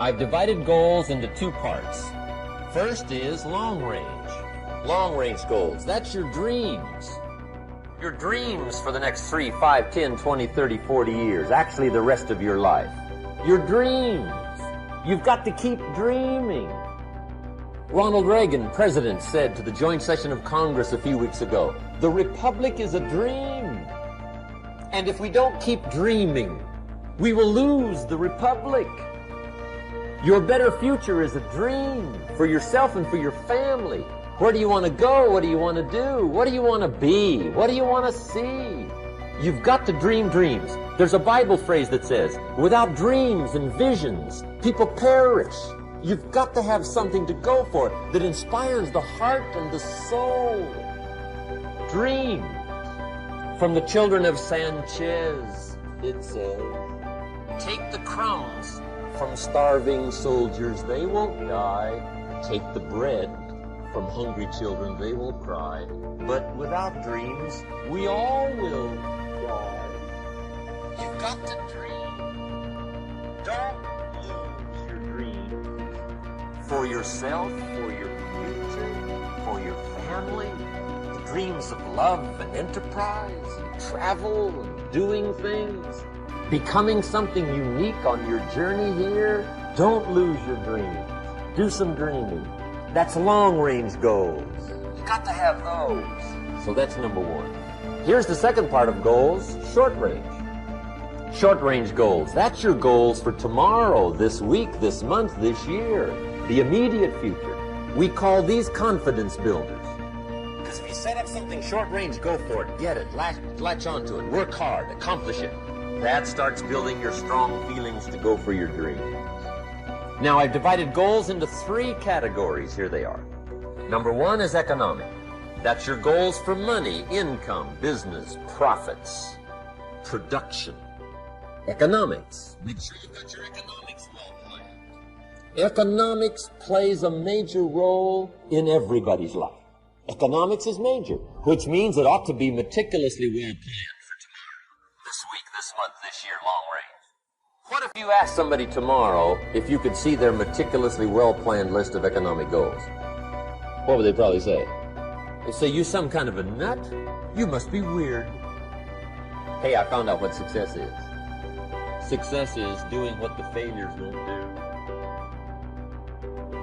I've divided goals into two parts. First is long range. Long range goals. That's your dreams. Your dreams for the next 3, 5, 10, 20, 30, 40 years. Actually, the rest of your life. Your dreams. You've got to keep dreaming. Ronald Reagan, president, said to the joint session of Congress a few weeks ago, "The Republic is a dream. And if we don't keep dreaming, we will lose the Republic." Your better future is a dream for yourself and for your family. Where do you want to go? What do you want to do? What do you want to be? What do you want to see? You've got to dream dreams. There's a Bible phrase that says, without dreams and visions, people perish. You've got to have something to go for that inspires the heart and the soul. Dream. From the children of Sanchez, it says, take the crumbs from starving soldiers, they won't die. Take the bread from hungry children, they will cry. But without dreams, we all will die. You've got to dream. Don't lose your dreams. For yourself, for your future, for your family. The dreams of love and enterprise, and travel and doing things. Becoming something unique on your journey here. Don't lose your dreams. Do some dreaming. That's long-range goals. You got to have those. So that's number one. Here's the second part of goals, short range. Short-range goals. That's your goals for tomorrow, this week, this month, this year. The immediate future. We call these confidence builders. Because if you set up something short-range, go for it. Get it. Latch onto it. Work hard. Accomplish it. That starts building your strong feelings to go for your dreams. Now, I've divided goals into 3 categories. Here they are. Number 1 is economic. That's your goals for money, income, business, profits, production. Economics. Make sure you've got your economics well planned. Economics plays a major role in everybody's life. Economics is major, which means it ought to be meticulously well planned for tomorrow, this week, this month, this year, long range. What if you asked somebody tomorrow if you could see their meticulously well-planned list of economic goals? What would they probably say? They'd say, you some kind of a nut? You must be weird. Hey, I found out what success is. Success is doing what the failures won't do.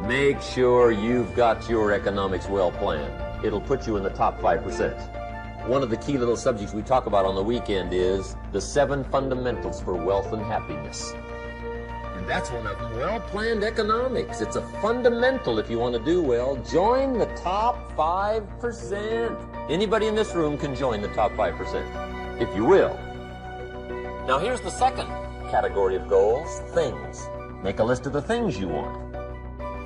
Make sure you've got your economics well planned. It'll put you in the top 5%. One of the key little subjects we talk about on the weekend is the 7 fundamentals for wealth and happiness. And that's one of them, well-planned economics. It's a fundamental if you want to do well. Join the top 5%. Anybody in this room can join the top 5%, if you will. Now here's the second category of goals, things. Make a list of the things you want.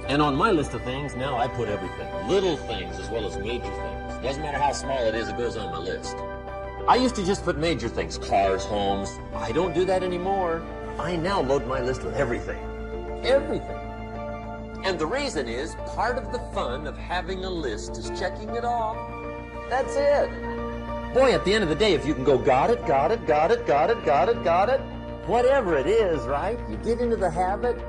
And on my list of things, now I put everything. Little things as well as major things. Doesn't matter how small it is, it goes on my list. I used to just put major things, cars, homes. I don't do that anymore. I now load my list with everything. Everything. And the reason is, part of the fun of having a list is checking it off. That's it. Boy, at the end of the day, if you can go, got it, got it, got it, got it, got it, got it, whatever it is, right? You get into the habit.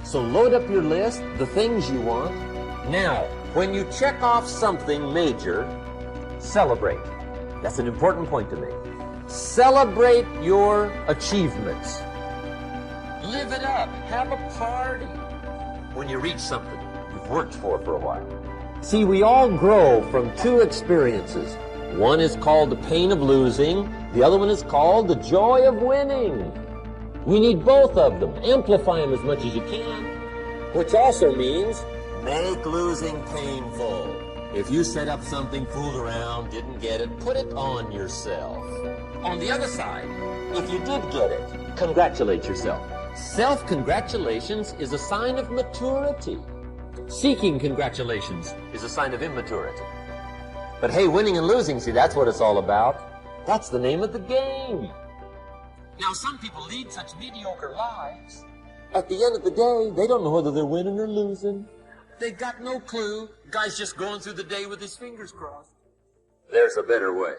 So load up your list, the things you want. Now, when you check off something major, celebrate. That's an important point to make. Celebrate your achievements. Live it up. Have a party when you reach something you've worked for a while. See, we all grow from 2 experiences. One is called the pain of losing. The other one is called the joy of winning. We need both of them. Amplify them as much as you can, which also means make losing painful. If you set up something, fooled around, didn't get it, put it on yourself. On the other side, if you did get it, congratulate yourself. Self-congratulations is a sign of maturity. Seeking congratulations is a sign of immaturity. But hey, winning and losing, see, that's what it's all about. That's the name of the game. Now, some people lead such mediocre lives. At the end of the day, they don't know whether they're winning or losing. They've got no clue. Guy's just going through the day with his fingers crossed. There's a better way.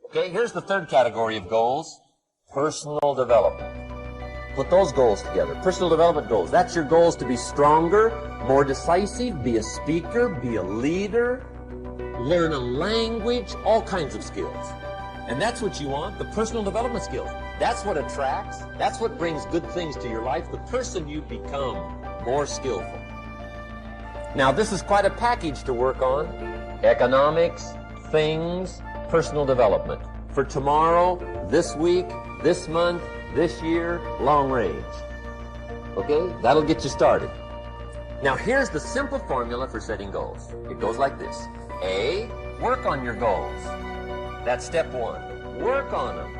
Okay, here's the third category of goals, personal development. Put those goals together. Personal development goals. That's your goals to be stronger, more decisive, be a speaker, be a leader, learn a language, all kinds of skills. And that's what you want, the personal development skills. That's what attracts, that's what brings good things to your life, the person you become more skillful. Now, this is quite a package to work on. Economics, things, personal development. For tomorrow, this week, this month, this year, long range. Okay? That'll get you started. Now, here's the simple formula for setting goals. It goes like this. A, work on your goals. That's step one. Work on them.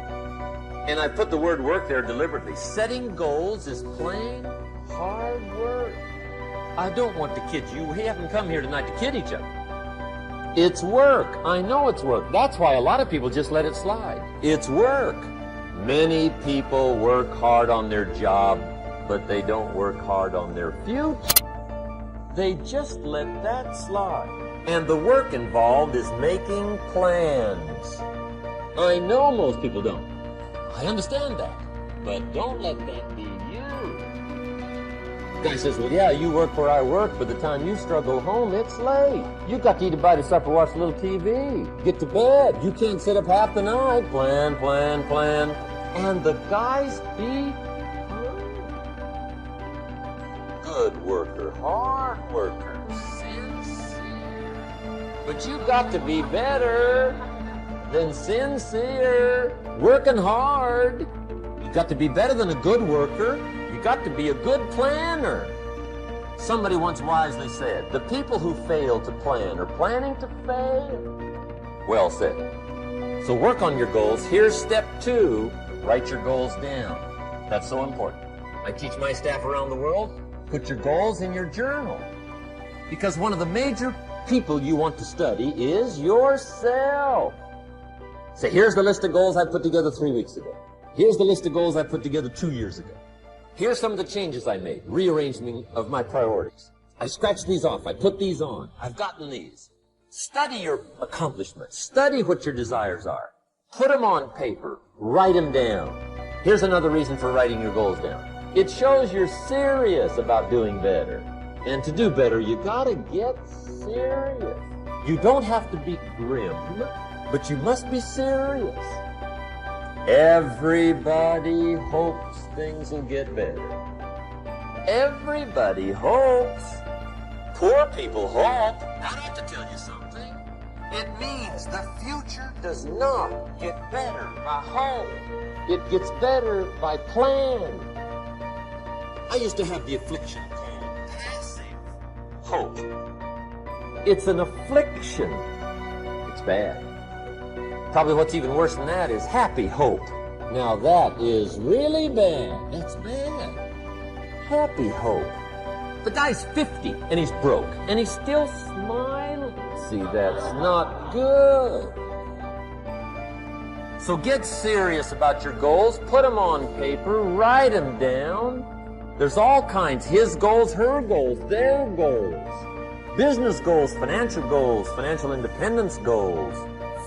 And I put the word work there deliberately. Setting goals is plain hard work. I don't want to kid you. We haven't come here tonight to kid each other. It's work. I know it's work. That's why a lot of people just let it slide. It's work. Many people work hard on their job, but they don't work hard on their future. They just let that slide. And the work involved is making plans. I know most people don't. I understand that. But don't let that be you. The guy says, well, yeah, you work where I work. By the time you struggle home, it's late. You got to eat a bite of supper, watch a little TV. Get to bed. You can't sit up half the night. Plan, plan, plan. And the guys be good worker, hard worker, sincere. But you got to be better than sincere. Working hard. You got to be better than a good worker. You got to be a good planner. Somebody once wisely said, the people who fail to plan are planning to fail. Well said. So work on your goals. Here's step two. Write your goals down. That's so important. I teach my staff around the world, put your goals in your journal. Because one of the major people you want to study is yourself. So here's the list of goals I put together 3 weeks ago. Here's the list of goals I put together 2 years ago. Here's some of the changes I made, rearrangement of my priorities. I scratched these off, I put these on, I've gotten these. Study your accomplishments, study what your desires are. Put them on paper, write them down. Here's another reason for writing your goals down. It shows you're serious about doing better. And to do better, you gotta get serious. You don't have to be grim, but you must be serious. Everybody hopes things will get better. Everybody hopes. Poor people hope. That ought to tell you something. It means the future does not get better by hope. It gets better by plan. I used to have the affliction called passive hope. It's an affliction. It's bad. Probably what's even worse than that is happy hope. Now that is really bad. That's bad. Happy hope. The guy's 50 and he's broke and he's still smiling. See, that's not good. So get serious about your goals. Put them on paper. Write them down. There's all kinds. His goals, her goals, their goals. Business goals, financial independence goals,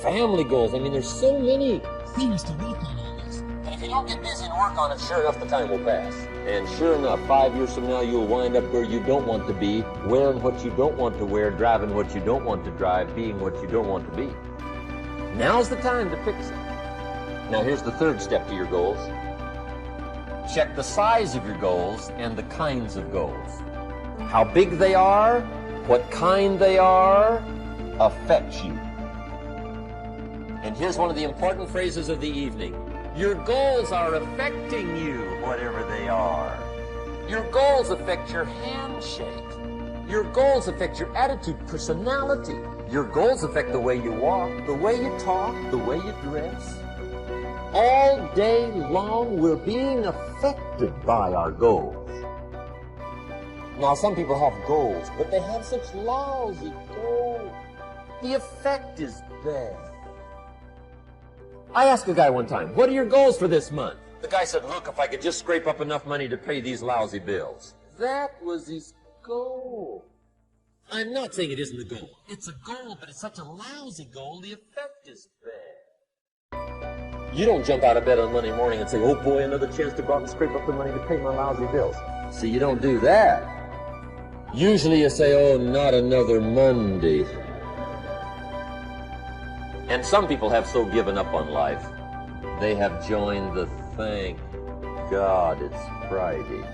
family goals. I mean, there's so many things to work on all this. But if you don't get busy and work on it, sure enough, the time will pass. And sure enough, 5 years from now, you'll wind up where you don't want to be, wearing what you don't want to wear, driving what you don't want to drive, being what you don't want to be. Now's the time to fix it. Now, here's the third step to your goals. Check the size of your goals and the kinds of goals. How big they are, what kind they are, affects you. And here's one of the important phrases of the evening. Your goals are affecting you, whatever they are. Your goals affect your handshake. Your goals affect your attitude, personality. Your goals affect the way you walk, the way you talk, the way you dress. All day long, we're being affected by our goals. Now, some people have goals, but they have such lousy goals. The effect is bad. I asked a guy one time, what are your goals for this month? The guy said, look, if I could just scrape up enough money to pay these lousy bills. That was his goal. I'm not saying it isn't a goal. It's a goal, but it's such a lousy goal, the effect is bad. You don't jump out of bed on Monday morning and say, oh boy, another chance to go out and scrape up the money to pay my lousy bills. See, you don't do that. Usually you say, oh, not another Monday. And some people have so given up on life, they have joined the thank God it's Friday.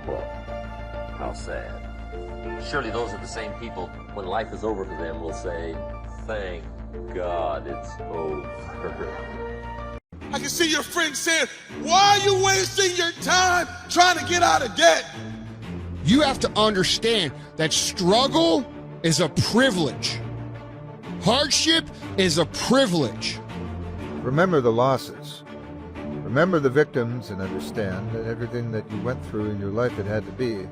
Well, how sad. Surely those are the same people, when life is over for them, will say, thank God it's over. I can see your friend saying, why are you wasting your time trying to get out of debt? You have to understand that struggle is a privilege. Hardship is a privilege. Remember the losses. Remember the victims and understand that everything that you went through in your life, it had to be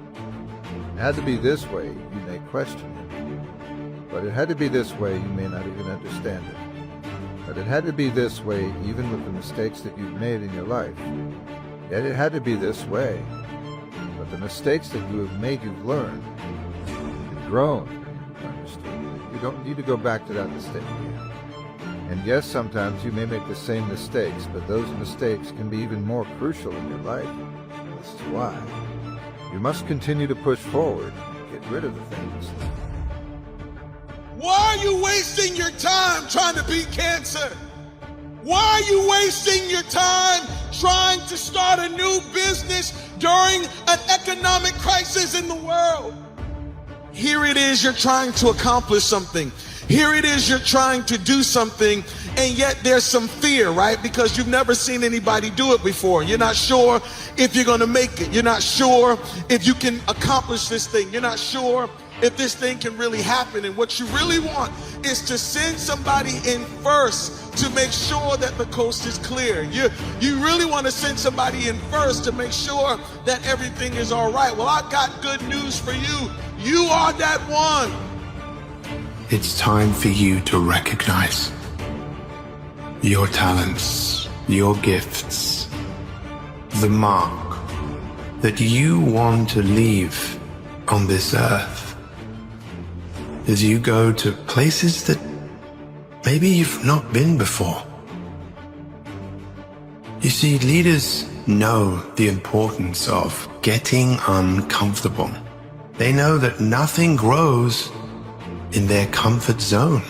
this way. You may question it, but it had to be this way. You may not even understand it, but it had to be this way even with the mistakes that you've made in your life. Yet it had to be this way. But the mistakes that you have made, you've learned, you've grown, you've understood. You don't need to go back to that mistake again. And yes, sometimes you may make the same mistakes, but those mistakes can be even more crucial in your life. This is why you must continue to push forward, get rid of the things. Why are you wasting your time trying to beat cancer? Why are you wasting your time trying to start a new business during an economic crisis in the world? Here it is, you're trying to accomplish something. Here it is, you're trying to do something, and yet there's some fear, right? Because you've never seen anybody do it before. You're not sure if you're going to make it. You're not sure if you can accomplish this thing. You're not sure if this thing can really happen. And what you really want is to send somebody in first to make sure that the coast is clear. You really want to send somebody in first to make sure that everything is all right. Well, I got good news for you. You are that one. It's time for you to recognize your talents, your gifts, the mark that you want to leave on this earth as you go to places that maybe you've not been before. You see, leaders know the importance of getting uncomfortable. They know that nothing grows in their comfort zone.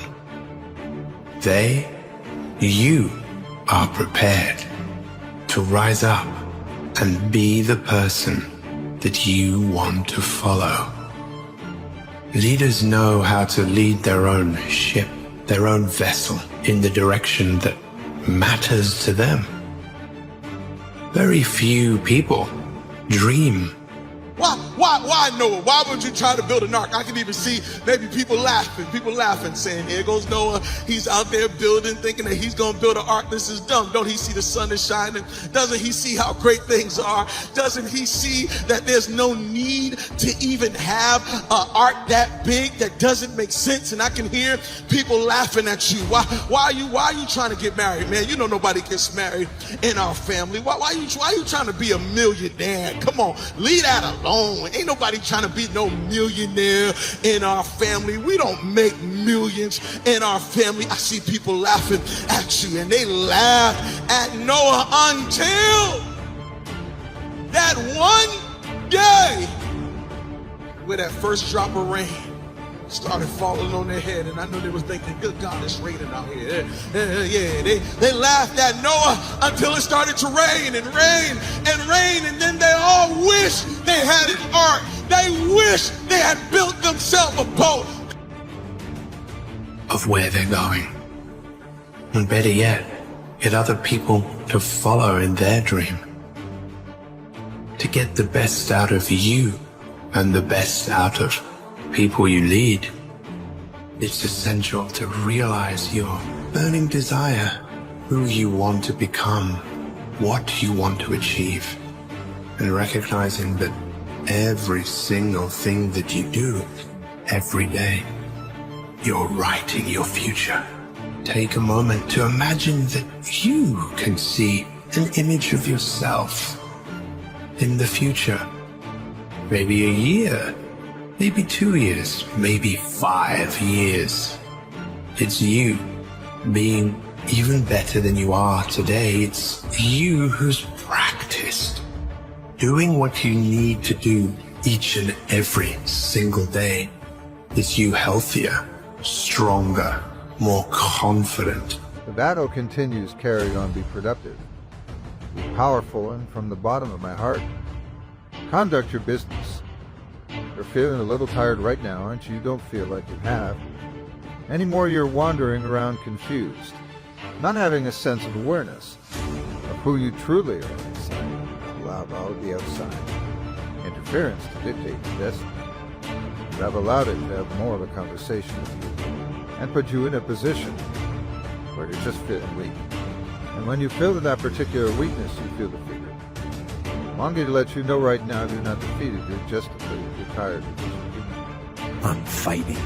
You are prepared to rise up and be the person that you want to follow. Leaders know how to lead their own ship, their own vessel, in the direction that matters to them. Very few people dream. Why Noah? Why would you try to build an ark? I can even see maybe people laughing, saying, here goes Noah. He's out there building, thinking that he's going to build an ark. This is dumb. Don't he see the sun is shining? Doesn't he see how great things are? Doesn't he see that there's no need to even have an ark that big that doesn't make sense? And I can hear people laughing at you. Why are you trying to get married, man? You know nobody gets married in our family. Why are you trying to be a millionaire? Come on, leave that alone. Ain't nobody trying to be no millionaire in our family. We don't make millions in our family. I see people laughing at you, and they laugh at Noah until that one day where that first drop of rain started falling on their head, and I know they were thinking, good God, it's raining out here. They laughed at Noah until it started to rain and rain and rain, and then they all wished they had an ark. They wished they had built themselves a boat. Of where they're going. And better yet, get other people to follow in their dream. To get the best out of you and the best out of people you lead, it's essential to realize your burning desire, who you want to become, what you want to achieve, and recognizing that every single thing that you do every day, you're writing your future. Take a moment to imagine that you can see an image of yourself in the future, maybe a year, maybe 2 years, maybe 5 years. It's you being even better than you are today. It's you who's practiced doing what you need to do each and every single day. It's you healthier, stronger, more confident. The battle continues. Carry on, be productive, be powerful, and from the bottom of my heart, conduct your business. You're feeling a little tired right now, aren't you? You don't feel like you have. Anymore, you're wandering around confused, not having a sense of awareness of who you truly are inside. Allowed the outside interference to dictate your destiny. You have allowed it to have more of a conversation with you and put you in a position where you're just feeling weak. And when you feel that particular weakness, you feel defeated. I'm longing to let you know right now you're not defeated, you're just defeated. You're tired. I'm fighting.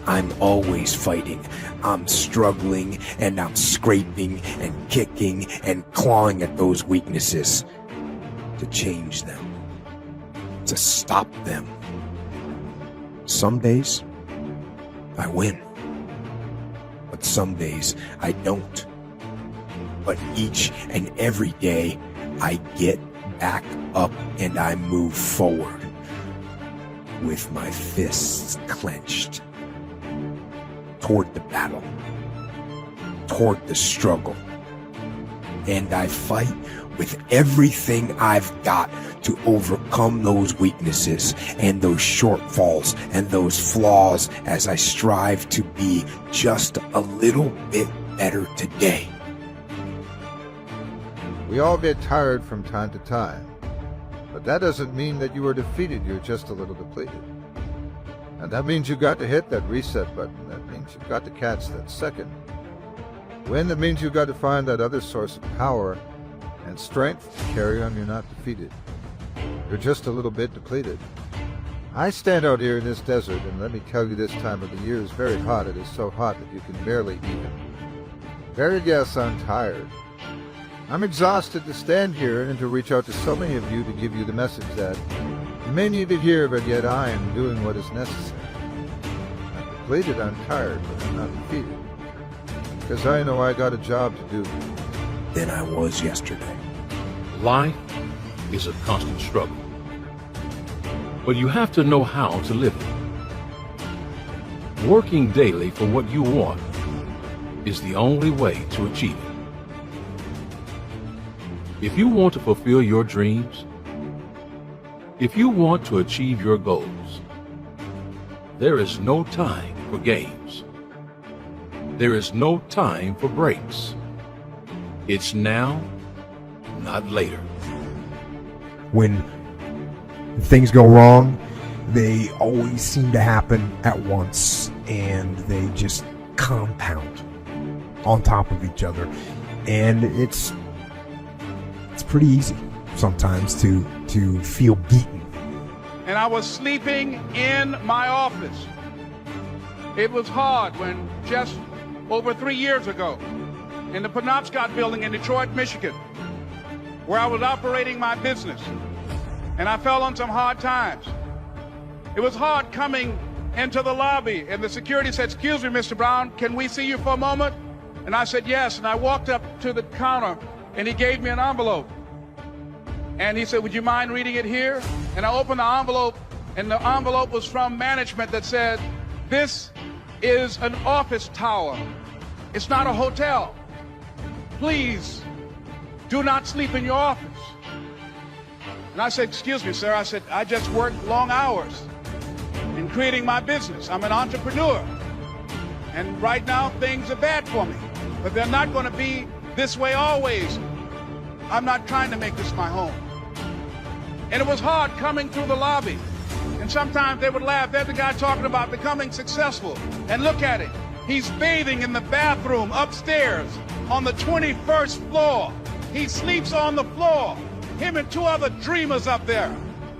I'm always fighting. I'm struggling and I'm scraping and kicking and clawing at those weaknesses to change them, to stop them. Some days I win, but some days I don't. But each and every day I get back up and I move forward with my fists clenched toward the battle, toward the struggle. And I fight with everything I've got to overcome those weaknesses and those shortfalls and those flaws as I strive to be just a little bit better today. We all get tired from time to time, but that doesn't mean that you are defeated. You're just a little depleted. And that means you've got to hit that reset button. That means you've got to catch that second win. That means you've got to find that other source of power and strength to carry on. You're not defeated. You're just a little bit depleted. I stand out here in this desert, and let me tell you, this time of the year is very hot. It is so hot that you can barely even. Yes, I'm tired. I'm exhausted to stand here and to reach out to so many of you to give you the message that you may need to hear, but yet I am doing what is necessary. I'm depleted, I'm tired, but I'm not defeated. Because I know I got a job to do. Than I was yesterday. Life is a constant struggle, but you have to know how to live it. Working daily for what you want is the only way to achieve it. If you want to fulfill your dreams, if you want to achieve your goals, there is no time for games. There is no time for breaks. It's now, not later. When things go wrong, they always seem to happen at once, and they just compound on top of each other. And it's pretty easy sometimes to feel beaten. And I was sleeping in my office. It was hard when just over 3 years ago, in the Penobscot building in Detroit, Michigan, where I was operating my business, and I fell on some hard times. It was hard coming into the lobby, and the security said, "Excuse me, Mr. Brown, can we see you for a moment?" And I said, "Yes," and I walked up to the counter, and he gave me an envelope. And he said, "Would you mind reading it here?" And I opened the envelope, and the envelope was from management that said, "This is an office tower. It's not a hotel. Please do not sleep in your office." And I said, "Excuse me, sir." I said, "I just work long hours in creating my business. I'm an entrepreneur. And right now things are bad for me, but they're not going to be this way always. I'm not trying to make this my home." And it was hard coming through the lobby. And sometimes they would laugh. There's the guy talking about becoming successful. And look at it. He's bathing in the bathroom upstairs on the 21st floor. He sleeps on the floor. Him and 2 other dreamers up there.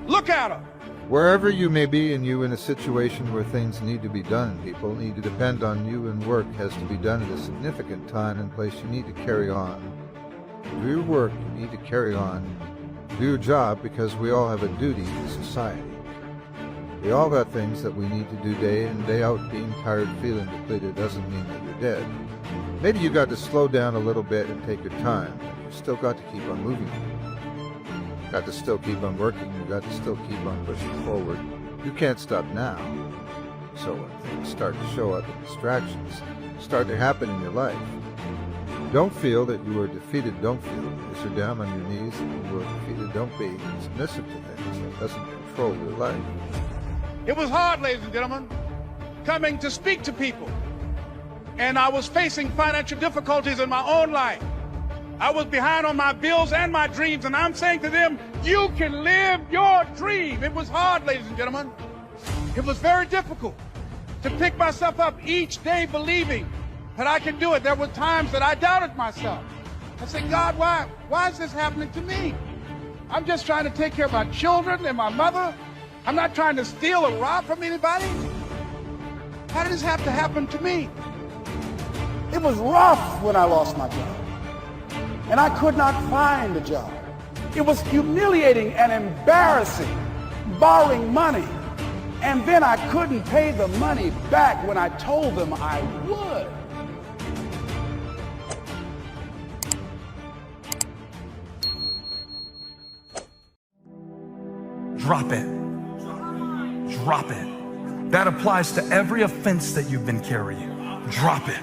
Look at him. Wherever you may be, and you in a situation where things need to be done, people need to depend on you, and work has to be done at a significant time and place. You need to carry on. Do your work, you need to carry on. Do your job, because we all have a duty to society. We all got things that we need to do day in, day out. Being tired, feeling depleted doesn't mean that you're dead. Maybe you got to slow down a little bit and take your time, but you still got to keep on moving. You got to still keep on working. You got to still keep on pushing forward. You can't stop now. So when things start to show up and distractions start to happen in your life, don't feel that you are defeated. Don't feel as you're down on your knees and you are defeated. Don't be submissive to things. That doesn't control your life. It was hard, ladies and gentlemen, coming to speak to people. And I was facing financial difficulties in my own life. I was behind on my bills and my dreams, and I'm saying to them, you can live your dream. It was hard, ladies and gentlemen. It was very difficult to pick myself up each day believing that I can do it. There were times that I doubted myself. I said, God, why is this happening to me? I'm just trying to take care of my children and my mother. I'm not trying to steal or rob from anybody. How did this have to happen to me? It was rough when I lost my job, and I could not find a job. It was humiliating and embarrassing, borrowing money, and then I couldn't pay the money back when I told them I would. Drop it. Drop it. That applies to every offense that you've been carrying. Drop it.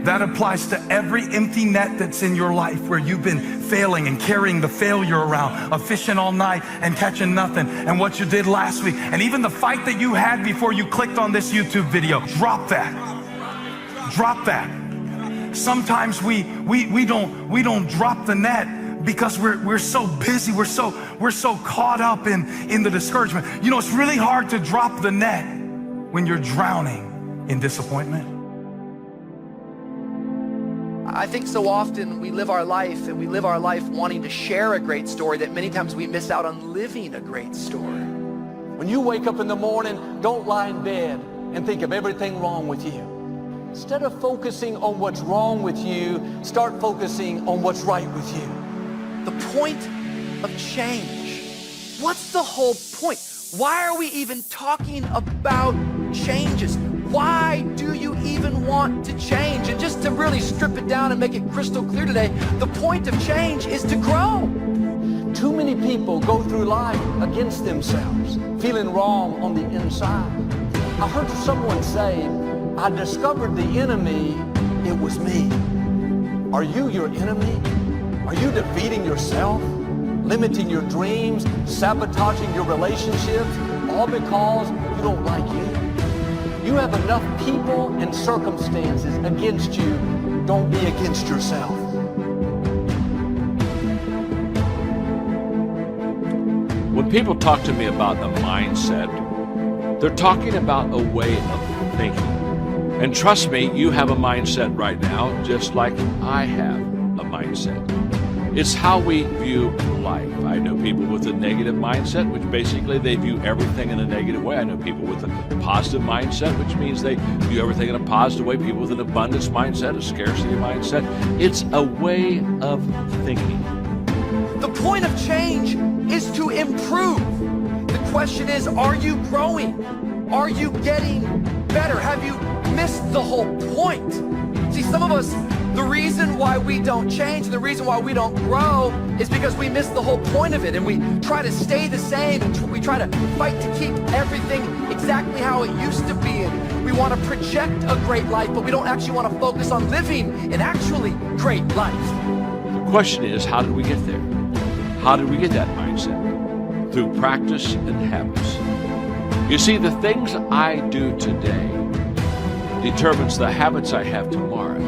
That applies to every empty net that's in your life where you've been failing and carrying the failure around, of fishing all night and catching nothing, and what you did last week, and even the fight that you had before you clicked on this YouTube video. Drop that. Drop that. Sometimes we don't drop the net because we're so busy, we're so caught up in the discouragement. You know, it's really hard to drop the net when you're drowning in disappointment. I think so often we live our life wanting to share a great story that many times we miss out on living a great story. When you wake up in the morning, don't lie in bed and think of everything wrong with you. Instead of focusing on what's wrong with you, start focusing on what's right with you. The point of change. What's the whole point? Why are we even talking about changes? Why do you even want to change? And just to really strip it down and make it crystal clear today, the point of change is to grow. Too many people go through life against themselves, feeling wrong on the inside. I heard someone say, I discovered the enemy, it was me. Are you your enemy? Are you defeating yourself? Limiting your dreams, sabotaging your relationships, all because you don't like you? You have enough people and circumstances against you. Don't be against yourself. When people talk to me about the mindset, they're talking about a way of thinking. And trust me, you have a mindset right now, just like I have a mindset. It's how we view life. I know people with a negative mindset, which basically they view everything in a negative way. I know people with a positive mindset, which means they view everything in a positive way. People with an abundance mindset, a scarcity mindset. It's a way of thinking. The point of change is to improve. The question is, are you growing? Are you getting better? Have you missed the whole point? See, some of us, the reason why we don't change, the reason why we don't grow is because we miss the whole point of it, and we try to stay the same, and we try to fight to keep everything exactly how it used to be, and we want to project a great life, but we don't actually want to focus on living an actually great life. The question is, how did we get there? How did we get that mindset? Through practice and habits. You see, the things I do today determines the habits I have tomorrow,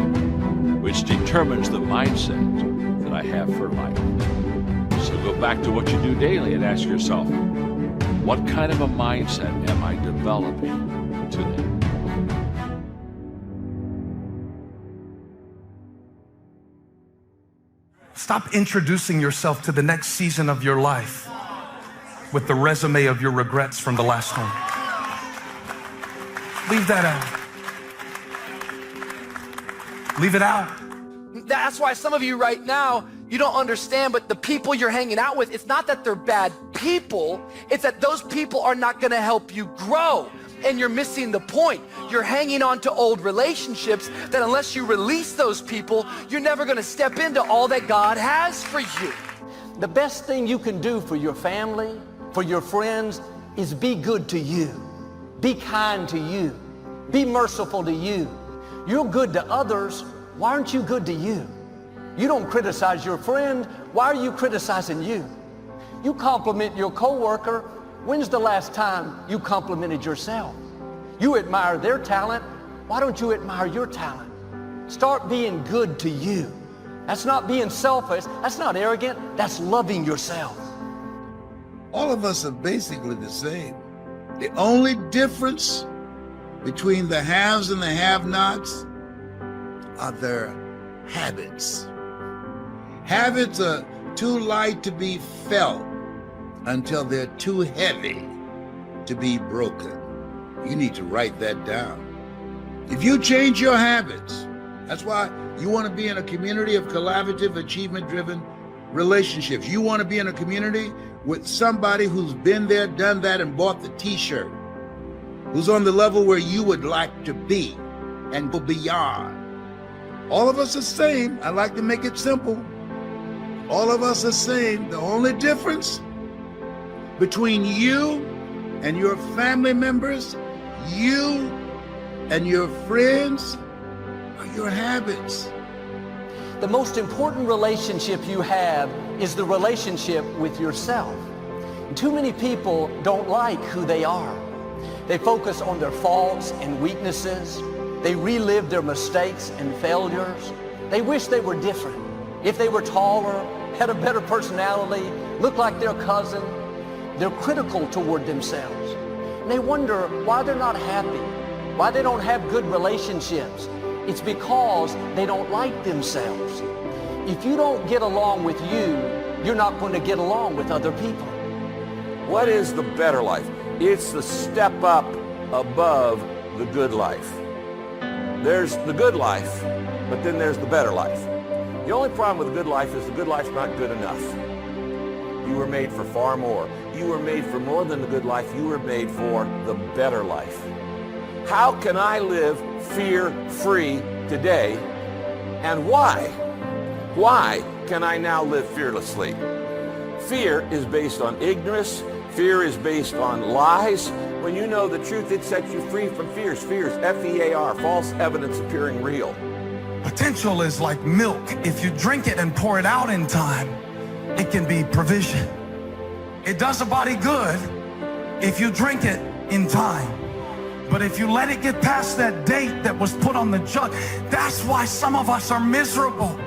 which determines the mindset that I have for life. So go back to what you do daily and ask yourself, what kind of a mindset am I developing today? Stop introducing yourself to the next season of your life with the resume of your regrets from the last one. Leave that out. Leave it out. That's why some of you right now, you don't understand, but the people you're hanging out with, it's not that they're bad people, it's that those people are not gonna help you grow. and you're missing the point. You're hanging on to old relationships that unless you release those people, you're never going to step into all that God has for you. The best thing you can do for your family, for your friends, is be good to you. Be kind to you. Be merciful to you. You're good to others. Why aren't you good to you? You don't criticize your friend. Why are you criticizing you? You compliment your coworker. When's the last time you complimented yourself? You admire their talent. Why don't you admire your talent? Start being good to you. That's not being selfish. That's not arrogant. That's loving yourself. All of us are basically the same. The only difference between the haves and the have-nots are their habits. Habits are too light to be felt until they're too heavy to be broken. You need to write that down. If you change your habits, that's why you want to be in a community of collaborative, achievement-driven relationships. You want to be in a community with somebody who's been there, done that, and bought the t-shirt, who's on the level where you would like to be and go beyond. All of us are the same. I like to make it simple. All of us are the same. The only difference between you and your family members, you and your friends, are your habits. The most important relationship you have is the relationship with yourself. Too many people don't like who they are. They focus on their faults and weaknesses. They relive their mistakes and failures. They wish they were different. If they were taller, had a better personality, looked like their cousin, they're critical toward themselves. And they wonder why they're not happy, why they don't have good relationships. It's because they don't like themselves. If you don't get along with you, you're not going to get along with other people. What is the better life? It's the step up above the good life. There's the good life, but then there's the better life. The only problem with the good life is the good life's not good enough. You were made for far more. You were made for more than the good life. You were made for the better life. How can I live fear-free today? And why? Why can I now live fearlessly? Fear is based on ignorance. Fear is based on lies. When you know the truth, it sets you free from fears. Fears, F-E-A-R, false evidence appearing real. Potential is like milk. If you drink it and pour it out in time, it can be provision. It does a body good if you drink it in time. But if you let it get past that date that was put on the jug, that's why some of us are miserable.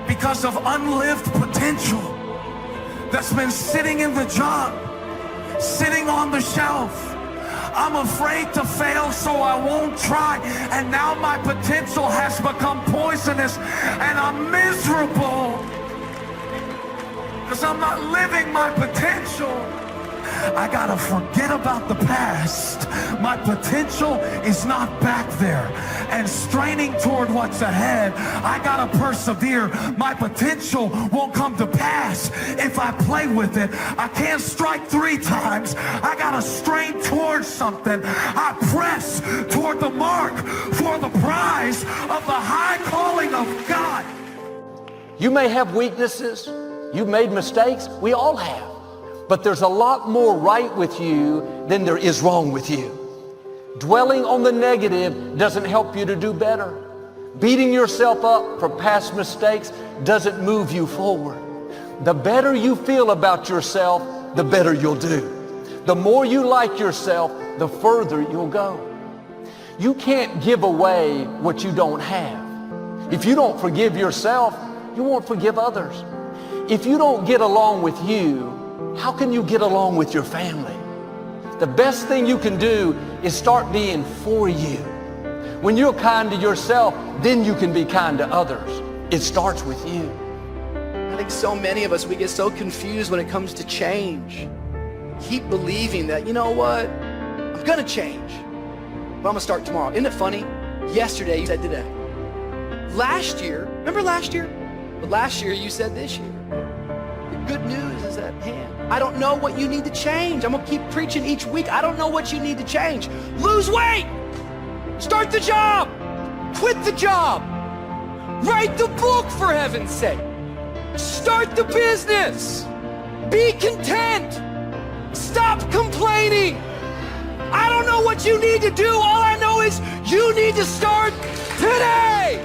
Because of unlived potential that's been sitting in the jug, sitting on the shelf. I'm afraid to fail, so I won't try. And now my potential has become poisonous, and I'm miserable because I'm not living my potential. I gotta forget about the past. My potential is not back there. And straining toward what's ahead, I gotta persevere. My potential won't come to pass if I play with it. I can't strike 3 times. I gotta strain towards something. I press toward the mark for the prize of the high calling of God. You may have weaknesses. You've made mistakes. We all have. But there's a lot more right with you than there is wrong with you. Dwelling on the negative doesn't help you to do better. Beating yourself up for past mistakes doesn't move you forward. The better you feel about yourself, the better you'll do. The more you like yourself, the further you'll go. You can't give away what you don't have. If you don't forgive yourself, you won't forgive others. If you don't get along with you, how can you get along with your family? The best thing you can do is start being for you. When you're kind to yourself, then you can be kind to others. It starts with you. I think so many of us, we get so confused when it comes to change. Keep believing that, you know what? I'm gonna change, but I'm gonna start tomorrow. Isn't it funny? Yesterday you said today. Last year, remember last year? But last year you said this year. good news is at hand. I don't know what you need to change. I'm gonna keep preaching each week. I don't know what you need to change. Lose weight. Start the job. Quit the job. Write the book, for heaven's sake. Start the business. Be content. Stop complaining. I don't know what you need to do. All I know is you need to start today.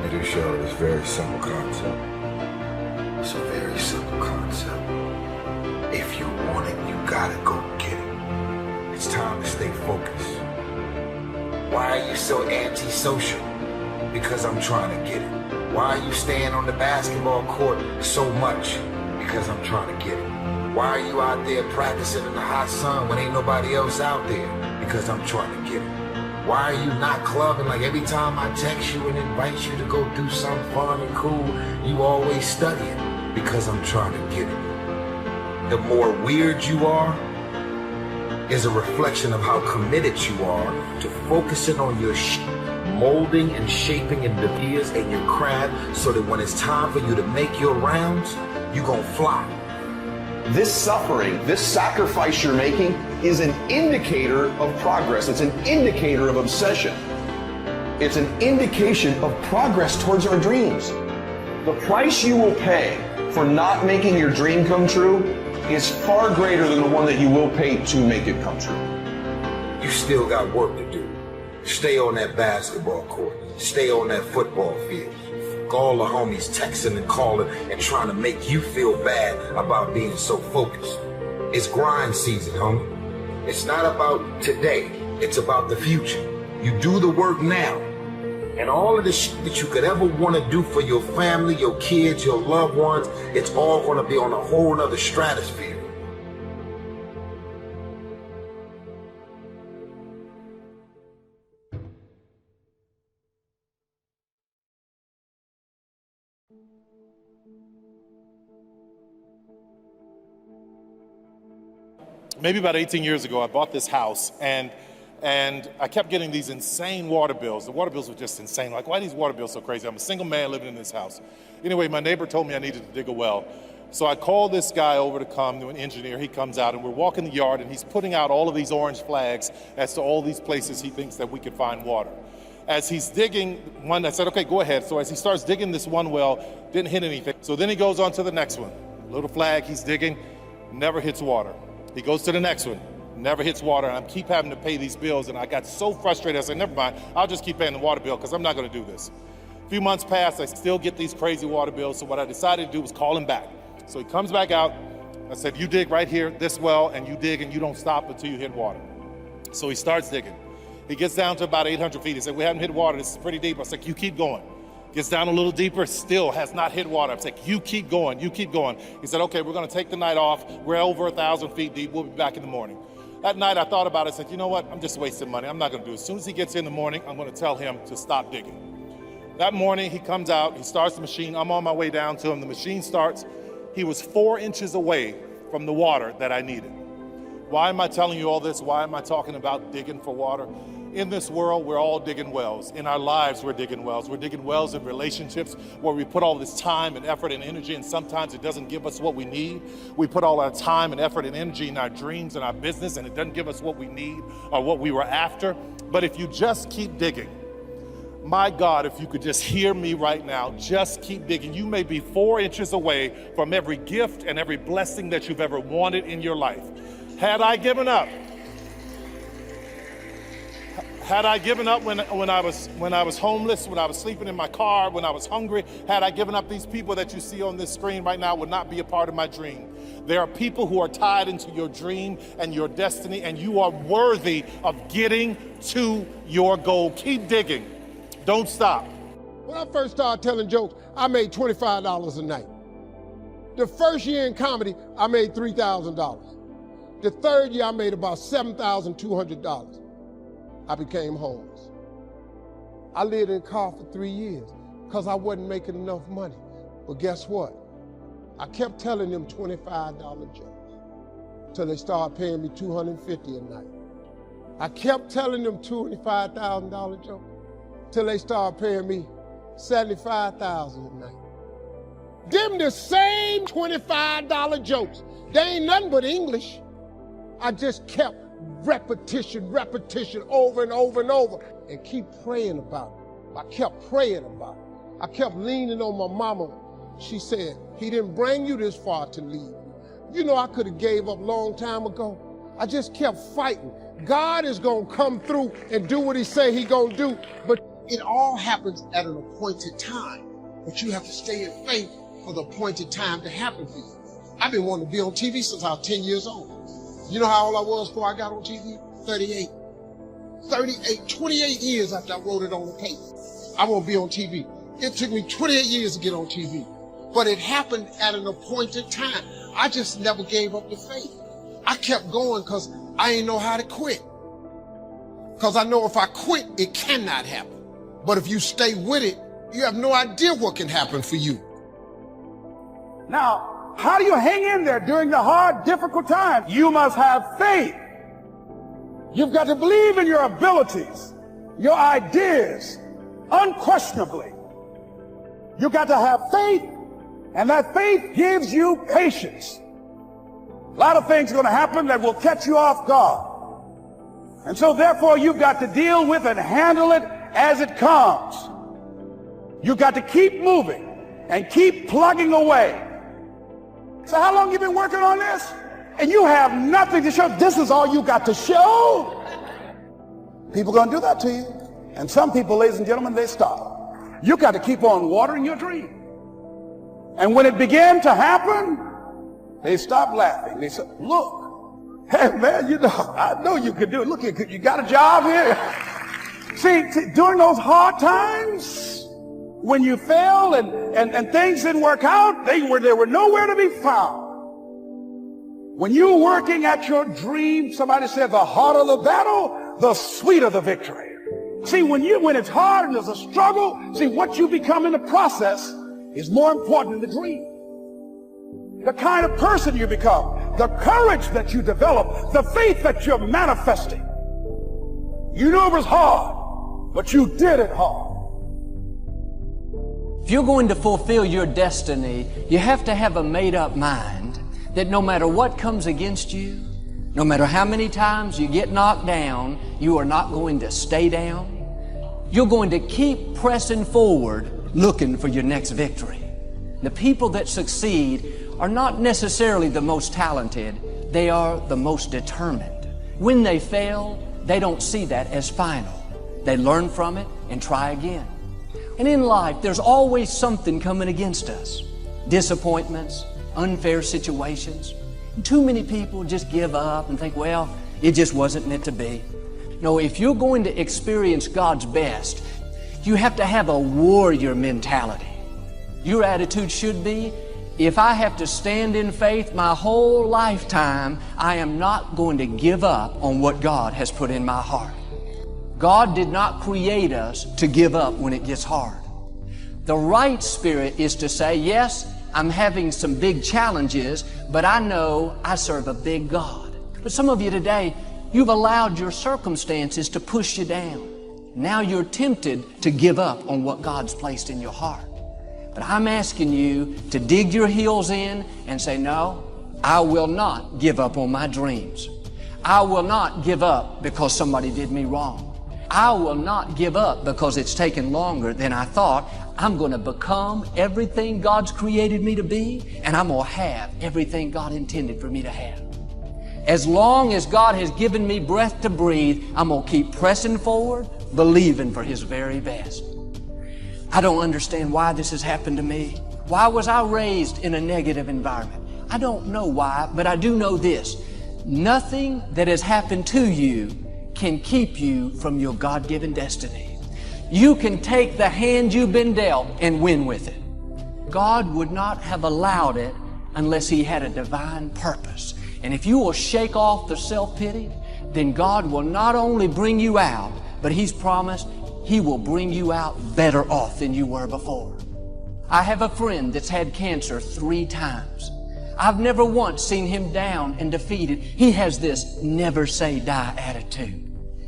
Leadership is a very simple concept. It's a very simple concept. If you want it, you gotta go get it. It's time to stay focused. Why are you so antisocial? Because I'm trying to get it. Why are you staying on the basketball court so much? Because I'm trying to get it. Why are you out there practicing in the hot sun when ain't nobody else out there? Because I'm trying to get it. Why are you not clubbing? Like every time I text you and invite you to go do something fun and cool, you always studying. Because I'm trying to get it. The more weird you are is a reflection of how committed you are to focusing on your molding and shaping and ideas and your craft, so that when it's time for you to make your rounds, you're gonna fly. This suffering, this sacrifice you're making is an indicator of progress. It's an indicator of obsession. It's an indication of progress towards our dreams. The price you will pay for not making your dream come true is far greater than the one that you will pay to make it come true. You still got work to do. Stay on that basketball court. Stay on that football field. All the homies texting and calling and trying to make you feel bad about being so focused. It's grind season, homie. It's not about today. It's about the future. You do the work now. And all of the shit that you could ever want to do for your family, your kids, your loved ones, it's all going to be on a whole nother stratosphere. Maybe about 18 years ago, I bought this house, and I kept getting these insane water bills. The water bills were just insane. Like, why are these water bills so crazy? I'm a single man living in this house. Anyway, my neighbor told me I needed to dig a well. So I called this guy over to come, an engineer. He comes out, and we're walking the yard, and he's putting out all of these orange flags as to all these places he thinks that we could find water. As he's digging one, I said, okay, go ahead. So as he starts digging this one well, didn't hit anything. So then he goes on to the next one. Little flag, he's digging, never hits water. He goes to the next one, never hits water, and I keep having to pay these bills, and I got so frustrated, I said, never mind, I'll just keep paying the water bill, because I'm not gonna do this. A few months passed, I still get these crazy water bills, so what I decided to do was call him back. So he comes back out, I said, you dig right here, this well, and you dig, and you don't stop until you hit water. So he starts digging. He gets down to about 800 feet, he said, we haven't hit water, this is pretty deep. I said, you keep going. Gets down a little deeper, still has not hit water. I said, you keep going, you keep going. He said, okay, we're gonna take the night off. We're over 1,000 feet deep, we'll be back in the morning. That night I thought about it, I said, you know what, I'm just wasting money, I'm not gonna do it. As soon as he gets in the morning, I'm gonna tell him to stop digging. That morning, he comes out, he starts the machine, I'm on my way down to him, the machine starts. He was 4 inches away from the water that I needed. Why am I telling you all this? Why am I talking about digging for water? In this world, we're all digging wells. In our lives, we're digging wells. We're digging wells in relationships where we put all this time and effort and energy, and sometimes it doesn't give us what we need. We put all our time and effort and energy in our dreams and our business, and it doesn't give us what we need or what we were after. But if you just keep digging, my God, if you could just hear me right now, just keep digging. You may be 4 inches away from every gift and every blessing that you've ever wanted in your life. Had I given up when I was homeless, when I was sleeping in my car, when I was hungry, had I given up, these people that you see on this screen right now would not be a part of my dream. There are people who are tied into your dream and your destiny, and you are worthy of getting to your goal. Keep digging. Don't stop. When I first started telling jokes, I made $25 a night. The first year in comedy, I made $3,000. The third year, I made about $7,200. I became homeless. I lived in a car for 3 years because I wasn't making enough money. But guess what? I kept telling them $25 jokes till they started paying me $250 a night. I kept telling them $25,000 jokes till they started paying me $75,000 a night. Them the same $25 jokes. They ain't nothing but English. I just kept repetition over and over and over, and keep praying about it. I kept praying about it. I kept leaning on my mama. She said, he didn't bring you this far to leave you. You know, I could have gave up a long time ago. I just kept fighting. God is gonna come through and do what he say he gonna do, but it all happens at an appointed time. But you have to stay in faith for the appointed time to happen for you. I've been wanting to be on TV since I was 10 years old. You know how old I was before I got on TV? 38. 28 years after I wrote it on the paper. I want to be on TV. It took me 28 years to get on TV. But it happened at an appointed time. I just never gave up the faith. I kept going because I didn't know how to quit. Because I know if I quit, it cannot happen. But if you stay with it, you have no idea what can happen for you. Now, how do you hang in there during the hard, difficult times? You must have faith. You've got to believe in your abilities, your ideas, unquestionably. You've got to have faith, and that faith gives you patience. A lot of things are going to happen that will catch you off guard. And so therefore you've got to deal with and handle it as it comes. You've got to keep moving and keep plugging away. So how long you been working on this? And you have nothing to show. This is all you got to show. People are going to do that to you. And some people, ladies and gentlemen, they stop. You got to keep on watering your dream. And when it began to happen, they stopped laughing. They said, look, hey man, you know, I know you can do it. Look, you got a job here. See, during those hard times, when you fail and things didn't work out, they were nowhere to be found. When you're working at your dream, somebody said the harder the battle, the sweeter the victory. See, when it's hard and there's a struggle, see, what you become in the process is more important than the dream. The kind of person you become, the courage that you develop, the faith that you're manifesting. You know it was hard, but you did it hard. If you're going to fulfill your destiny, you have to have a made-up mind that no matter what comes against you, no matter how many times you get knocked down, you are not going to stay down. You're going to keep pressing forward, looking for your next victory. The people that succeed are not necessarily the most talented, they are the most determined. When they fail, they don't see that as final. They learn from it and try again. And in life, there's always something coming against us. Disappointments, unfair situations. And too many people just give up and think, well, it just wasn't meant to be. No, if you're going to experience God's best, you have to have a warrior mentality. Your attitude should be, if I have to stand in faith my whole lifetime, I am not going to give up on what God has put in my heart. God did not create us to give up when it gets hard. The right spirit is to say, yes, I'm having some big challenges, but I know I serve a big God. But some of you today, you've allowed your circumstances to push you down. Now you're tempted to give up on what God's placed in your heart. But I'm asking you to dig your heels in and say, no, I will not give up on my dreams. I will not give up because somebody did me wrong. I will not give up because it's taken longer than I thought. I'm going to become everything God's created me to be, and I'm going to have everything God intended for me to have. As long as God has given me breath to breathe, I'm going to keep pressing forward, believing for His very best. I don't understand why this has happened to me. Why was I raised in a negative environment? I don't know why, but I do know this. Nothing that has happened to you can keep you from your God-given destiny. You can take the hand you've been dealt and win with it. God would not have allowed it unless He had a divine purpose. And if you will shake off the self-pity, then God will not only bring you out, but He's promised He will bring you out better off than you were before. I have a friend that's had cancer 3 times. I've never once seen him down and defeated. He has this never say die attitude.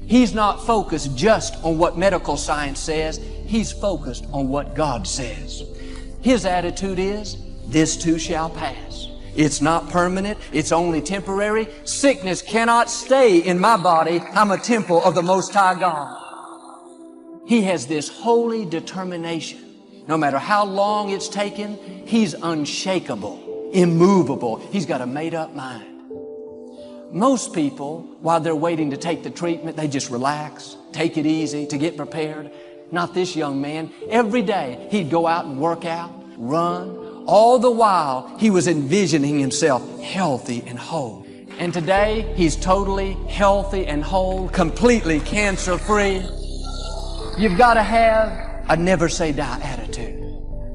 He's not focused just on what medical science says. He's focused on what God says. His attitude is, this too shall pass. It's not permanent. It's only temporary. Sickness cannot stay in my body. I'm a temple of the Most High God. He has this holy determination. No matter how long it's taken, He's unshakable, immovable. He's got a made-up mind. Most people, while they're waiting to take the treatment, they just relax, take it easy to get prepared. Not this young man. Every day he'd go out and work out, run. All the while he was envisioning himself healthy and whole. And today he's totally healthy and whole, completely cancer-free. You've got to have a never say die attitude.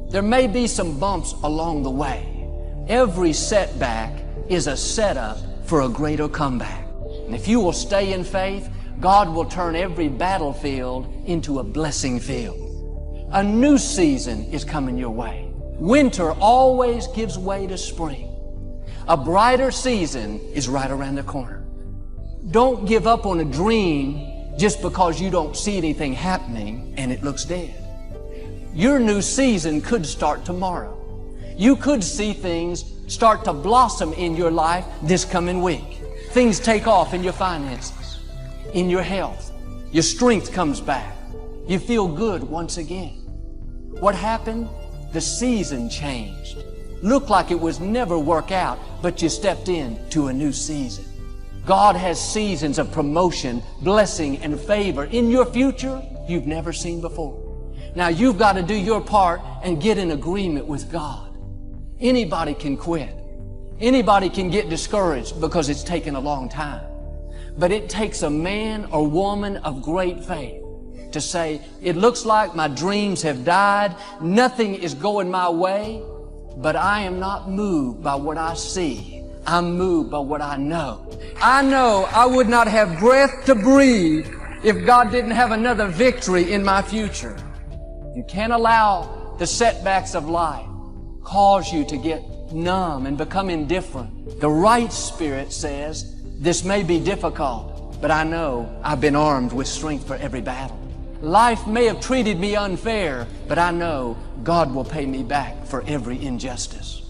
There may be some bumps along the way. Every setback is a setup for a greater comeback. And if you will stay in faith, God will turn every battlefield into a blessing field. A new season is coming your way. Winter always gives way to spring. A brighter season is right around the corner. Don't give up on a dream just because you don't see anything happening and it looks dead. Your new season could start tomorrow. You could see things start to blossom in your life this coming week. Things take off in your finances, in your health. Your strength comes back. You feel good once again. What happened? The season changed. Looked like it was never work out, but you stepped into a new season. God has seasons of promotion, blessing, and favor in your future you've never seen before. Now you've got to do your part and get in agreement with God. Anybody can quit. Anybody can get discouraged because it's taken a long time. But it takes a man or woman of great faith to say, it looks like my dreams have died, nothing is going my way, but I am not moved by what I see. I'm moved by what I know. I know I would not have breath to breathe if God didn't have another victory in my future. You can't allow the setbacks of life cause you to get numb and become indifferent. The right spirit says, this may be difficult, but I know I've been armed with strength for every battle. Life may have treated me unfair, but I know God will pay me back for every injustice.